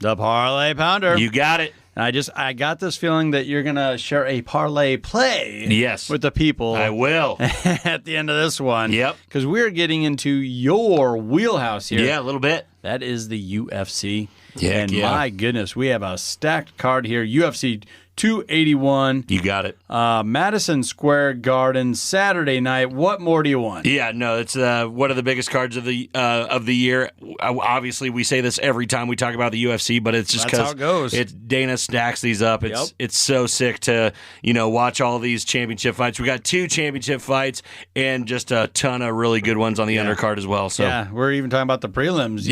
The Parlay Pounder. You got it. I got this feeling that you're going to share a parlay play Yes. with the people. I will. At the end of this one. Yep. Because we're getting into your wheelhouse here. Yeah, a little bit. That is the UFC. Yeah, and my goodness, we have a stacked card here. UFC 281. You got it. Madison Square Garden, Saturday night. What more do you want? Yeah, no, it's one of the biggest cards of the year. Obviously, we say this every time we talk about the UFC, but it's just because it goes. Dana stacks these up. It's so sick to watch all these championship fights. We got 2 championship fights and just a ton of really good ones on the undercard as well. So yeah, we're even talking about the prelims.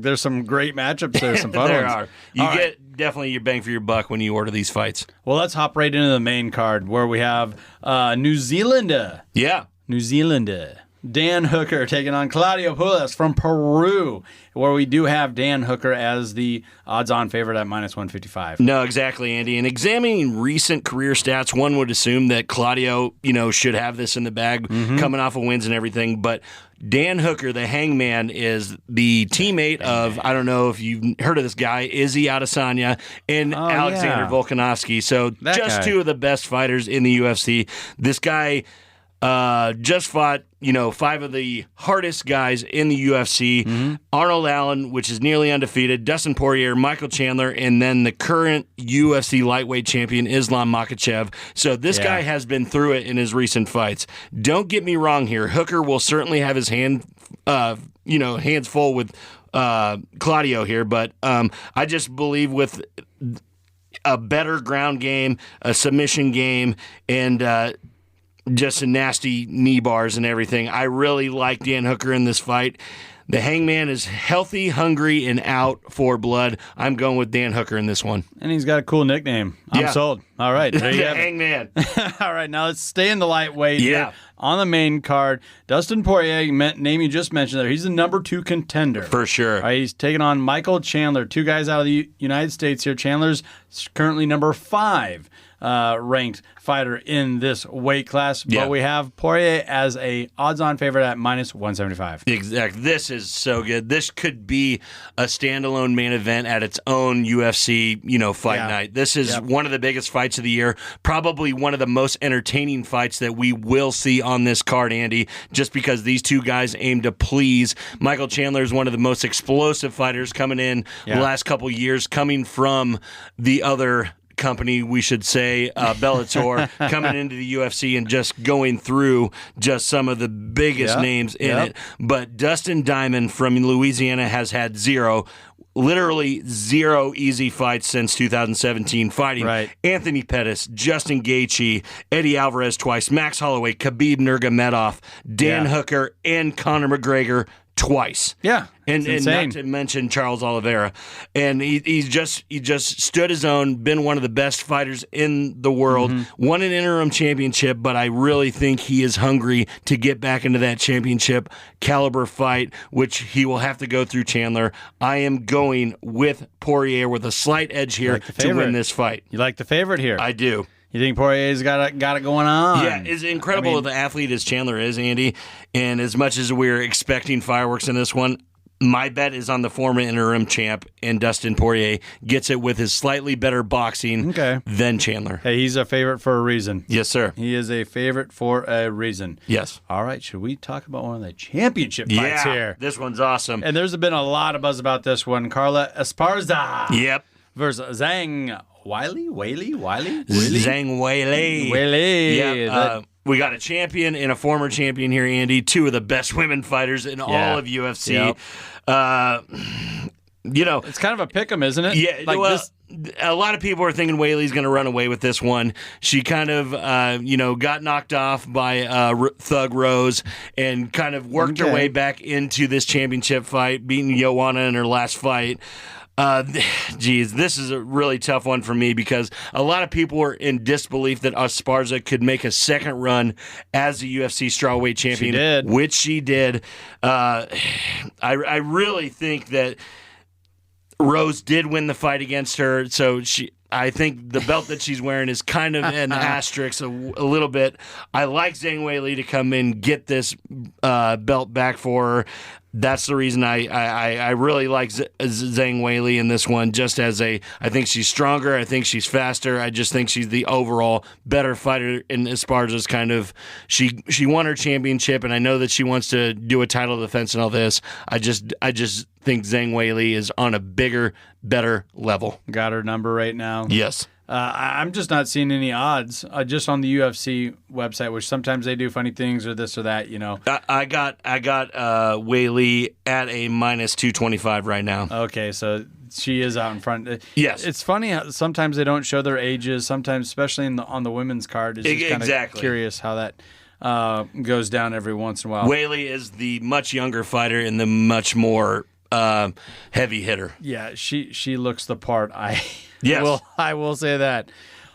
There's some great matchups there. Some fun there ones. are. You get definitely your bang for your buck when you order these fights. Well, let's hop right into the main card where we have New Zealand. New Zealand. Dan Hooker taking on Claudio Puelles from Peru, where we do have Dan Hooker as the odds-on favorite at -155. No, exactly, Andy. And examining recent career stats, one would assume that Claudio, should have this in the bag coming off of wins and everything. But Dan Hooker, the Hangman, is the teammate of, I don't know if you've heard of this guy, Izzy Adesanya and Alexander Volkanovski. So just 2 of the best fighters in the UFC. This guy just fought, 5 of the hardest guys in the UFC. Arnold Allen, which is nearly undefeated, Dustin Poirier, Michael Chandler, and then the current UFC lightweight champion, Islam Makhachev. So this guy has been through it in his recent fights. Don't get me wrong here. Hooker will certainly have his hands full with Claudio here, but I just believe with a better ground game, a submission game, and just a nasty knee bars and everything. I really like Dan Hooker in this fight. The Hangman is healthy, hungry, and out for blood. I'm going with Dan Hooker in this one. And he's got a cool nickname. I'm sold. All right. There you the have Hangman. All right. Now let's stay in the lightweight here. On the main card, Dustin Poirier, name you just mentioned there, he's the number 2 contender. For sure. All right, he's taking on Michael Chandler, 2 guys out of the United States here. Chandler's currently number 5 ranked fighter in this weight class, but we have Poirier as a odds-on favorite at -175. Exactly. This is so good. This could be a standalone main event at its own UFC, fight night. This is one of the biggest fights of the year, probably one of the most entertaining fights that we will see on this card, Andy, just because these 2 guys aim to please. Michael Chandler is one of the most explosive fighters coming in the last couple years, coming from the other company, we should say, Bellator, coming into the UFC and just going through just some of the biggest names in it. But Dustin Diamond from Louisiana has had literally zero easy fights since 2017, fighting Anthony Pettis, Justin Gaethje, Eddie Alvarez twice, Max Holloway, Khabib Nurmagomedov, Dan Hooker, and Conor McGregor twice. And not to mention Charles Oliveira. And he just stood his own, been one of the best fighters in the world, won an interim championship, but I really think he is hungry to get back into that championship caliber fight, which he will have to go through Chandler. I am going with Poirier with a slight edge here to win this fight. You like the favorite here? I do. You think Poirier's got it going on? Yeah, it's incredible the athlete as Chandler is, Andy. And as much as we're expecting fireworks in this one, my bet is on the former interim champ, and Dustin Poirier gets it with his slightly better boxing than Chandler. Hey, he's a favorite for a reason. Yes, sir. He is a favorite for a reason. Yes. All right, should we talk about one of the championship fights here? This one's awesome. And there's been a lot of buzz about this one. Carla Esparza. Yep. Versus Zhang Wiley? Zhang Weili. Yeah. We got a champion and a former champion here, Andy. 2 of the best women fighters in all of UFC. It's kind of a pick 'em, isn't it? Yeah. A lot of people are thinking Weili's going to run away with this one. She kind of, got knocked off by Thug Rose and kind of worked her way back into this championship fight, beating Joanna in her last fight. This is a really tough one for me because a lot of people were in disbelief that Esparza could make a second run as the UFC strawweight champion, which she did. I really think that Rose did win the fight against her, so I think the belt that she's wearing is kind of an asterisk a little bit. I like Zhang Weili to come in, get this belt back for her. That's the reason I really like Zhang Weili in this one. Just as I think she's stronger. I think she's faster. I just think she's the overall better fighter. In as far as kind of she won her championship, and I know that she wants to do a title defense and all this. I just think Zhang Weili is on a bigger, better level. Got her number right now. Yes. I'm just not seeing any odds just on the UFC website, which sometimes they do funny things or this or that, you know. I got Weili at a minus 225 right now. Okay, so she is out in front. Yes. It's funny how sometimes they don't show their ages, sometimes, especially on the womenmen's card. It's just kind of curious how that goes down every once in a while. Weili is the much younger fighter and the much more heavy hitter. Yeah, she looks the part. Yes. I will say that.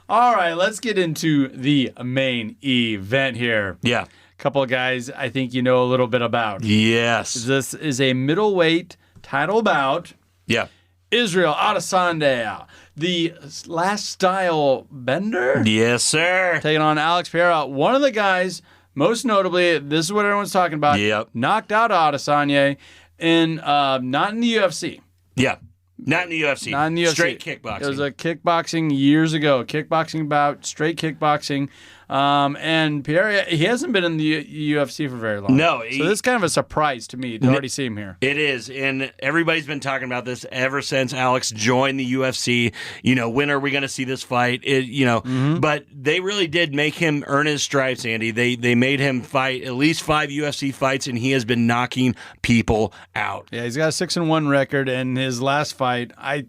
All right, let's get into the main event here. Yeah. A couple of guys I think you know a little bit about. Yes. This is a middleweight title bout. Yeah. Israel Adesanya, the last style bender. Yes, sir. Taking on Alex Pereira. One of the guys, most notably, this is what everyone's talking about. Yep. Knocked out Adesanya not in the UFC. Yeah. Not in the UFC. Not in the UFC. Straight kickboxing. It was a kickboxing years ago. Kickboxing bout, straight kickboxing. And Pierre, he hasn't been in the UFC for very long. No. So this is kind of a surprise to me to already see him here. It is. And everybody's been talking about this ever since Alex joined the UFC. You know, when are we going to see this fight? But they really did make him earn his stripes, Andy. They made him fight at least 5 UFC fights, and he has been knocking people out. Yeah, he's got a 6-1 record, and his last fight, I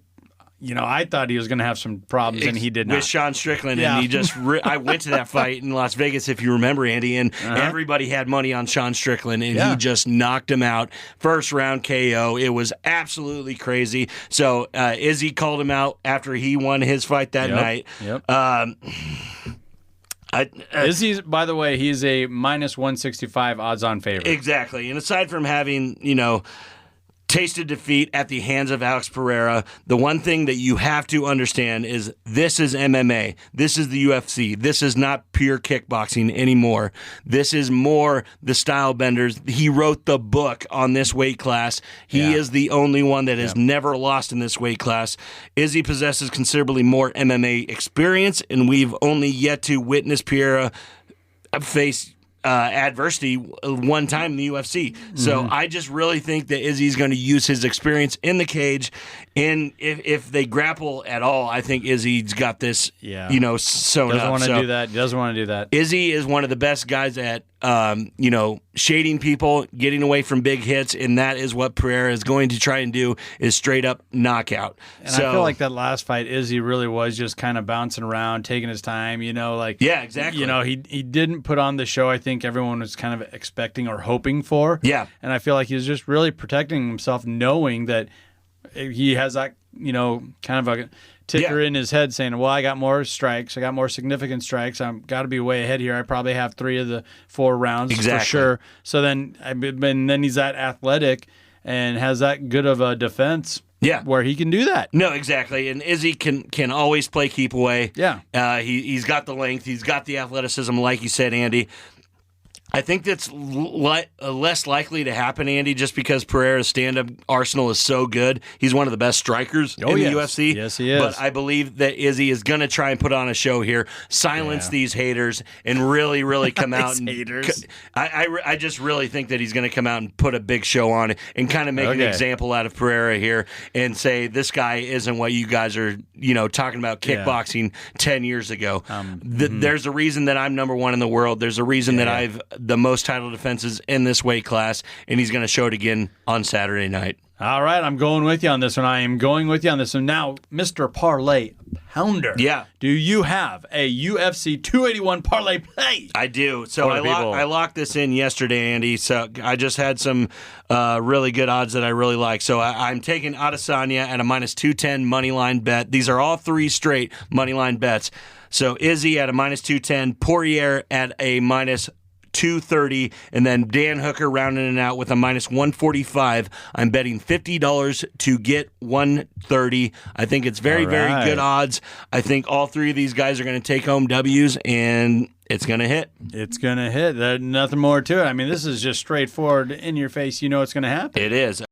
thought he was going to have some problems, and he did not. With Sean Strickland, and he just I went to that fight in Las Vegas, if you remember, Andy, and everybody had money on Sean Strickland, and he just knocked him out. First round KO. It was absolutely crazy. So Izzy called him out after he won his fight that night. Yep. Izzy's, by the way, he's a minus 165 odds-on favorite. Exactly. And aside from having, tasted defeat at the hands of Alex Pereira, the one thing that you have to understand is this is MMA. This is the UFC. This is not pure kickboxing anymore. This is more the style benders. He wrote the book on this weight class. He is the only one that has never lost in this weight class. Izzy possesses considerably more MMA experience, and we've only yet to witness Pereira face adversity one time in the UFC. So I just really think that Izzy's going to use his experience in the cage, and if they grapple at all, I think Izzy's got this, sewn up. Doesn't want to do that. Izzy is one of the best guys at, shading people, getting away from big hits, and that is what Pereira is going to try and do, is straight up knockout. And I feel like that last fight, Izzy really was just kind of bouncing around, taking his time, Yeah, exactly. He didn't put on the show I think everyone was kind of expecting or hoping for. Yeah. And I feel like he was just really protecting himself, knowing that he has that, kind of a ticker in his head saying, well, I got more strikes. I got more significant strikes. I've got to be way ahead here. I probably have 3 of the 4 rounds for sure. So then he's that athletic and has that good of a defense where he can do that. No, exactly. And Izzy can always play keep away. Yeah. He's got the length. He's got the athleticism, like you said, Andy. I think that's less likely to happen, Andy, just because Pereira's stand-up arsenal is so good. He's one of the best strikers in the UFC. Yes, he is. But I believe that Izzy is going to try and put on a show here, silence these haters, and really, really come out. And haters. I just really think that he's going to come out and put a big show on it and kind of make an example out of Pereira here and say, this guy isn't what you guys are, talking about kickboxing 10 years ago. There's a reason that I'm number 1 in the world. There's a reason that I've the most title defenses in this weight class, and he's going to show it again on Saturday night. All right, I'm going with you on this one. I am going with you on this one. Now, Mr. Parlay Pounder. Yeah. Do you have a UFC 281 parlay play? I do. So I locked this in yesterday, Andy. So I just had some really good odds that I really like. So I'm taking Adesanya at a minus 210 money line bet. These are all 3 straight money line bets. So Izzy at a minus 210, Poirier at a minus 230, and then Dan Hooker rounding it out with a minus 145. I'm betting $50 to get 130. I think it's very, very good odds. I think all three of these guys are going to take home W's, and it's going to hit. It's going to hit. There's nothing more to it. I mean, this is just straightforward, in your face. You know it's going to happen. It is.